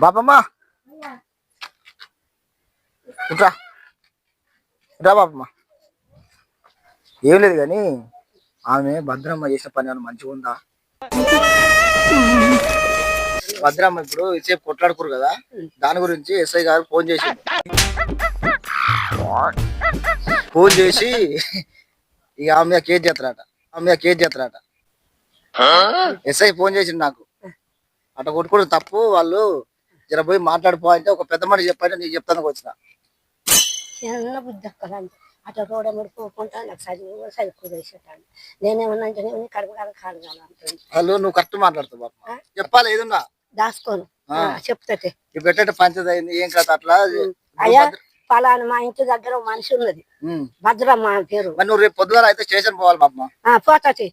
బాపమ్మ ఇట్రా ఇట్రా బాపమ్మ. ఏం లేదు కానీ ఆమె భద్రమ్మ చేసిన పని ఏమైనా మంచిగా ఉందా? భద్రమ్మ ఇప్పుడు ఇచ్చేపు కొట్లాడుకోరు కదా, దాని గురించి ఎస్ఐ గారు ఫోన్ చేసి ఇక ఆమె మీద కేసు చేస్తారట. ఎస్ఐ ఫోన్ చేసిండు నాకు. అట్లా కొట్టుకోవడం తప్పు, వాళ్ళు జర పోయి మాట్లాడిపో అంటే ఒక పెద్ద మాట చెప్పంటే నీకు చెప్తాను వచ్చిన. అట్లా రోడ్ మీద పోకుండా నాకు చదువుకునేసేటాను. నేనేమన్నా కడుపుకాల కాడగాల అంటుంది. వాళ్ళు నువ్వు కరెక్ట్ మాట్లాడుతావు బాబు, చెప్పాలి ఏదున్నా దాచుకోను చెప్తాటే. ఇప్పుడు పెట్టే పంచది అయింది ఏం కదా అట్లా. అయ్యా పలానా మా ఇంటి దగ్గర మనిషి ఉన్నది భద్రమ్మ పేరు. నువ్వు రేపు పొద్దుగాల అయితే స్టేషన్ పోవాలి బాబమ్మ. పోతాటి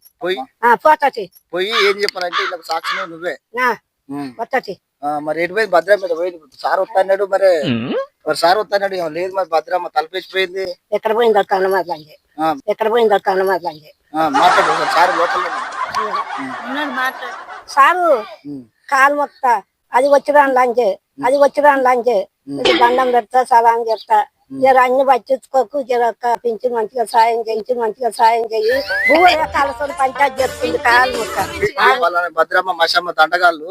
పోయి ఏం చెప్పాలంటే ఇలా సాక్షి నువ్వే పోతాటి. మరి ఎటు పోయింది భద్రమ్మ మీద పోయింది. సార్ వస్తాడు మరి సార్ వస్తాడు ఏమో లేదు. మరి భద్రమ్మ తలపేసిపోయింది. ఎక్కడ పోయింది అన్నమాటలండి, ఎక్కడ పోయింది అన్నమాటలండి. మాట్లాడు సార్ లోపల మాట్లాడు. సారు కాలు మొత్త అది వచ్చిరాను లంచే దండం పెడతా సలాం చెప్తా. జర అన్ని పట్టించుకోకు, జర పింఛన్ మంచిగా సాయం చెయ్యి. భూమి కలసం పంచాయతీ చెప్తుంది కాలు మొత్త. భద్రమ్మ మషమ్మ దండగాళ్ళు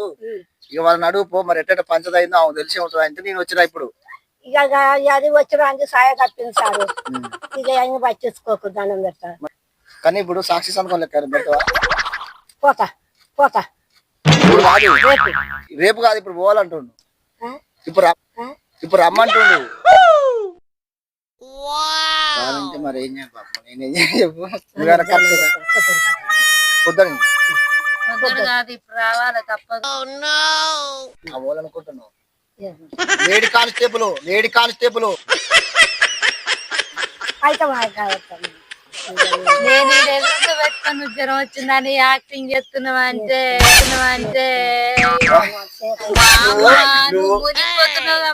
ఇక వాళ్ళని అడుగు పో, మరి ఎట్ట పంచది అయిందో ఆమె తెలిసి ఉంటుంది అంటే నేను వచ్చినా ఇప్పుడు. ఇక అది వచ్చిరా అంటే సాయం తప్పింది సారు. ఇక అన్ని పట్టించుకోకు దండం పెడతా. కానీ ఇప్పుడు సాక్షి సంతకం లెక్క పోతా రేపు కాదు ఇప్పుడు పోవాలంటుండు. ఇప్పుడు రమ్మంటుండు. మరి ఏం నేనేం చెప్పు పొద్దున పోవాలనుకుంటున్నావు. లేడీ కానిస్టేబుల్ నేను ఎదురు పెట్టుకుని జ్వరం వచ్చిందని యాక్టింగ్ చేస్తున్నావు అంటే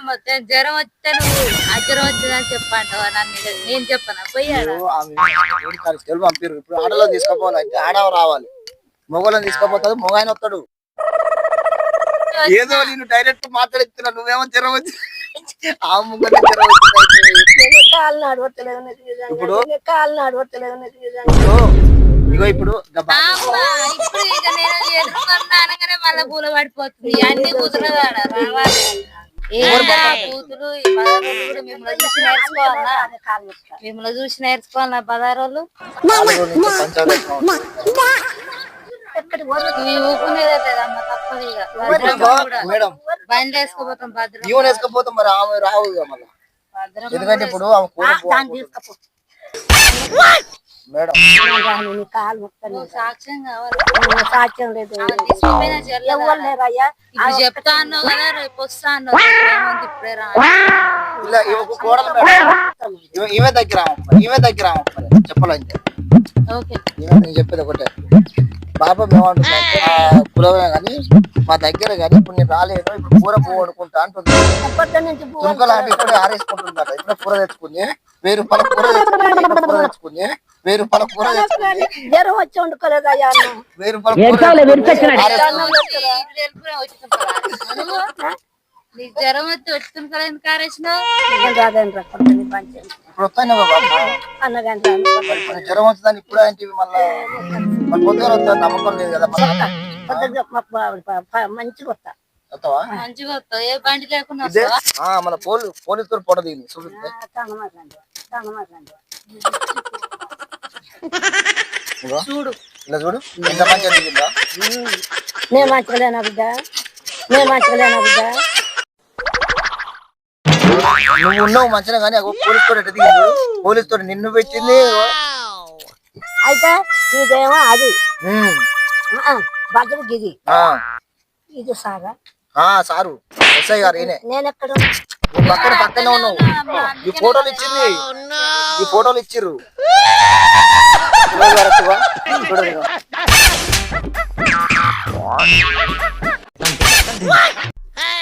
మొత్తం జ్వరం వస్తే నువ్వు ఆ జ్వరం వచ్చిందని చెప్పంటావా? నన్ను నేను చెప్పనా? పోయాడు పంపిరు. ఇప్పుడు ఆడలో తీసుకుపోవాలంటే ఆడవ రావాలి, మొగలను తీసుకుపోతాడు మొగాయన వస్తాడు. ఏదో నేను డైరెక్ట్ మాట్లాడిస్తున్నా, నువ్వేమో జ్వరం వచ్చి ఆ ముగ్గురు జ్వరం ఇప్పుడు ఇగో ఇప్పుడు ఇక నేను ఎదుర్కొన్నానగానే మళ్ళీ పూల పడిపోతుంది. అన్ని కూతురు రావాలి కూతురు మిమ్మల్ని చూసి నేర్చుకోవాలా 16 రోజులు. ఊపుకునేదమ్మా తప్పదు. ఇక బండి వేసుకోపోతాం వేసుకపోతాం మరి ఆమె రావు మళ్ళీ. ఎందుకంటే ఇప్పుడు మేడం సాక్ష్యం కావాలి. సాక్ష్యం లేదు చెప్తా అన్నావు కదా, రేపు వస్తా అన్నావు. ఇప్పుడే రా ఈమె దగ్గర చెప్పాలంటే నేను చెప్పేది ఒకటే. బాబా మేమంటుందంటే కులమే కానీ మా దగ్గర కానీ ఇప్పుడు నేను రాలేదు, ఇప్పుడు కూర పోగొడుకుంటా అంటుంది. తురుకలాంటి ఇప్పుడే ఆరేసుకుంటుందట. ఇప్పుడు కూర తెచ్చుకుంది 1000 రూపాయల కూర తెచ్చుకుంది 1000 రూపాయల కూర తెచ్చుకుంది. జ్వరం వచ్చి వండుకోలేదయ్యా 1000 రూపాయల నీకు జ్వరం వచ్చి వచ్చిన కదా ఎందుకు ఆరేసినావు? ఇప్పుడు వస్తాను అన్నగంట జ్వరం వస్తుందని ఇప్పుడు అంటే మళ్ళీ పొద్దుగా వస్తా నమ్మకం లేదు కదా. మంచిగా వస్తా మంచిగా వస్తావు. ఏ బండి లేకుండా మన పోలీసుతో పొడ దిగింది చూపిస్తే చూడు ఇలా చూడు ఎంత మంచిగా దిగిందా. నేను మంచిగా బిడ్డ నువ్వు ఉన్నావు మంచిగా కానీ పోలీస్ తోటి ఎట్ట దిగింది. పోలీస్ తోటి నిన్ను పెట్టింది. అయితే ఇదేమో అది భద్రగిరి ఇది సారా సారు ఎస్ఐ గారు ఈయనే. నేను ఎక్కడ పక్కనే ఉన్నావు. ఈ ఫోటోలు ఇచ్చింది, ఈ ఫోటోలు ఇచ్చిర్రు.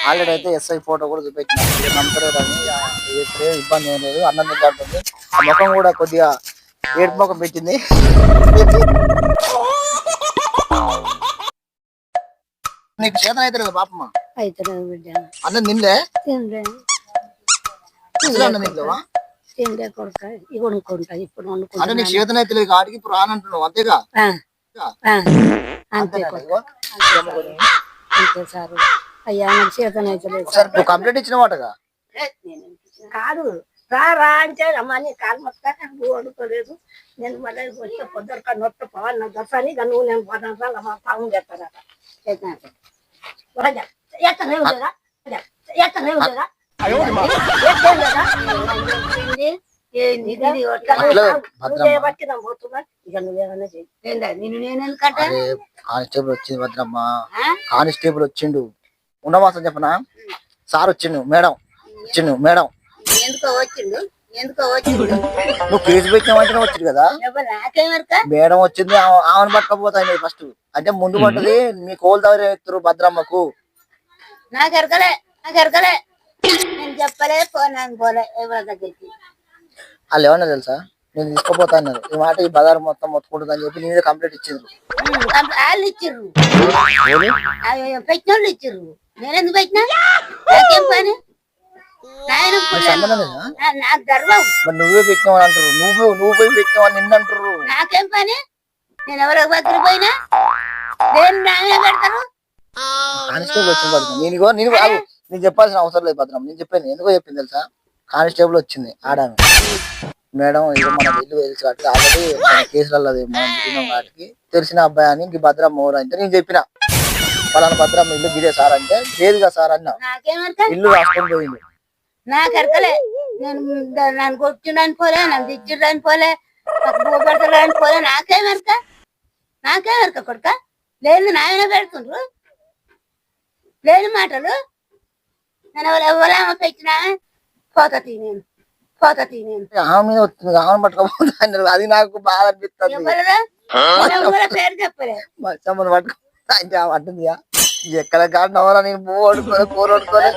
ఆల్రెడీ అయితే ఎస్ఐ ఫోటో కూడా చూపించిన నమ్మకలేదు అని ఇబ్బంది ఏం లేదు. అన్నం తింటుంది. ఆ ముఖం కూడా కొద్దిగా ఏడుపు ముఖం పెట్టింది. నీకు చేతన అయితే లేదు పాపమ్మ. అయితే బిడ్డ అన్నం తినలే తినలే అసలు అన్నం తినలేవా తినలే కొడుక ఇవి కొనుక్కుంటా ఇప్పుడు అంటే వండుకుంటా నీకు చేతన అయితే లేదు ఆడికి ఇప్పుడు రానంటున్నావు అంతేగా అంతే ఇగో, అంతే సారు అయ్యా నాకు చేతన అయితే లేదు ఒకసారి నువ్వు కంప్లైంట్ ఇచ్చినవాటగా కాదు రా రా అంటే రమ్మని కాలు మొత్తం నువ్వు వండుకోలేదు నేను మళ్ళీ వచ్చే పొద్దుక నొట్టు పోవాలి నా దర్శని ఇక నువ్వు నేను పోతాను మా పాము చేస్తారట ఎత్తలేవు లేదా ఎత్తలేవు లేదా కానిస్టేబుల్ వచ్చింది భద్రమ్మ కానిస్టేబుల్ వచ్చిండు ఉన్నవాసం చెప్పనా సార్ వచ్చిండు మేడం వచ్చిండు మేడం ఎందుకో వచ్చిండు నువ్వు కేసు పెట్టినావంటేనే వచ్చింది కదా నాకేమరక మేడం వచ్చింది ఆమెను పట్టకపోతాయి ఫస్ట్ అంటే ముందు పట్టది మీ కోల్ దగ్గర ఎత్తురు భద్రమ్మకు నాకెరకలే నేను చెప్పలే పోనాను పోలే ఎవరి దగ్గరికి వాళ్ళు ఏమన్నా తెలుసా నేను తీసుకోపోతా అన్నారు ఈ మాట ఈ బజార్ మొత్తం మొత్తుకుంటుంది అని చెప్పి నేను కంప్లీట్ ఇచ్చిండ్రు వాళ్ళు ఇచ్చిర్రు పెట్టిన వాళ్ళు ఇచ్చిర్రు నేనెందుకు పెట్టినా నాకేం పని సంబంధం లేదా నాకు గర్వం మరి నువ్వే పెట్టినావు అని అంటారు నువ్వు పోయి పెట్టినావు అని నిన్ను అంటారు నాకేం పని నేను ఎవరికి దగ్గర పోయినా దేని నామే పెడతారు కానిస్టేబుల్ వచ్చింది భద్రం నేను చెప్పాల్సిన అవసరం లేదు భద్రం నేను చెప్పాను ఎందుకో చెప్పింది తెలుసా కానిస్టేబుల్ వచ్చింది ఆడామె మేడం ఇది మన ఇల్లు తెలిసి కాబట్టి ఆల్రెడీ కేసులలో మనం తిరిగినాం వాటికి తెలిసిన అబ్బాయి అని ఇంక భద్రమ్మ ఊరు అంటే నేను చెప్పిన పలానా భద్రమ్మ ఇల్లు గిదే సార్ అంటే లేదుగా సార్ అన్నా నాకేమరక ఇల్లు రాసుకొని పోయింది నాకెరకలే నేను నన్ను కొట్టిండని పోలే నన్ను తెచ్చిండని పోలే నాకు భూపడతలని పోలే నాకేమరక కొడుక లేదు నాయన పెడుతుండ్రు లేని మాటలు నేను ఎవరేమో పెట్టినా పోతా నేను ఆమె మీద వచ్చింది ఆమెను పట్టుకోపోతా అన్నారు అది నాకు బాగా అనిపిస్తుంది ఎవరు పేరు చెప్పలే మచ్చమ్మను పట్టుకోపోతా అంటే ఆమె అంటుందిగా ఎక్కడ కాడినవరా నేను పువ్వు వండుకోలే కూర వండుకోలే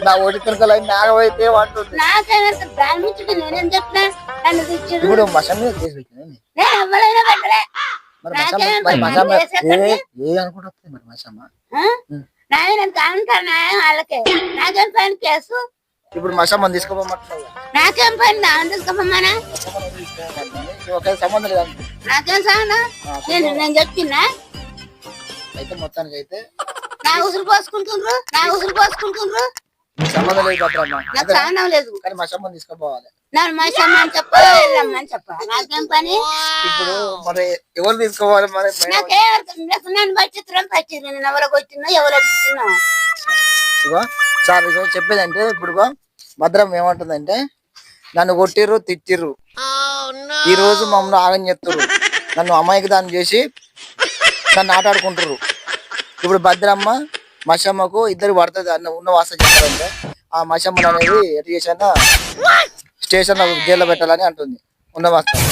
నా ఒడి తిరగలే నాగమైతే అంటుంది నాకేమరక దాని నుంచి నేనేం చెప్పినా నన్ను తెచ్చిండ్రు ఇప్పుడు మసం మీద కేసు పెట్టినా నేను ఎవరైనా పెట్టలే మరి మసమ్మ ఏ అనుకుంటుంది మరి మసమ్మ నాయన అంటారు నాయన వాళ్ళకే నాకేం పని కేసు ఇప్పుడు మసమ్మని తీసుకోమంటున్నావు నాకేం పని దాని తీసుకోమన్నా ఒకే సంబంధం లేదు నాకేం సానా నేను చెప్తున్నా అయితే మొత్తానికి అయితే నా ఉసురు పోసుకుంటుండ్రు సంబంధం లేదు భద్రమ్మ నాకు సానం లేదు కానీ మసమ్మని తీసుకోపోవాలి నన్ను మనిషమ్మని చెప్పా వెళ్ళమ్మని చెప్పా నాకేం పని ఇప్పుడు మరి ఎవరు తీసుకోవాలి మరి నన్ను పచ్చిత్రం నేను ఎవరికి వచ్చినా ఎవరికి ఇచ్చినా ఇగో సార్ ఇగో చెప్పేదంటే ఇప్పుడు భద్రం ఏమంటుందంటే నన్ను కొట్టిర్రు తిట్టిర్రు ఈ రోజు మమ్మల్ని ఆగం చేస్తుర్రు నన్ను అమ్మాయికి దాన్ని చేసి నన్ను ఆటాడుకుంటారు ఇప్పుడు భద్రమ్మ మషమ్మకు ఇద్దరు పడుతుంది అన్న ఉన్న వాసన చేస్తారంటే ఆ మషమ్మని అనేది ఎటు చేసినా స్టేషన్ జైల్లో పెట్టాలని అంటుంది ఉన్న వాస్తవం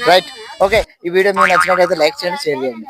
రైట్ ఓకే ఈ వీడియో మీకు నచ్చినట్లయితే లైక్ చేయండి షేర్ చేయండి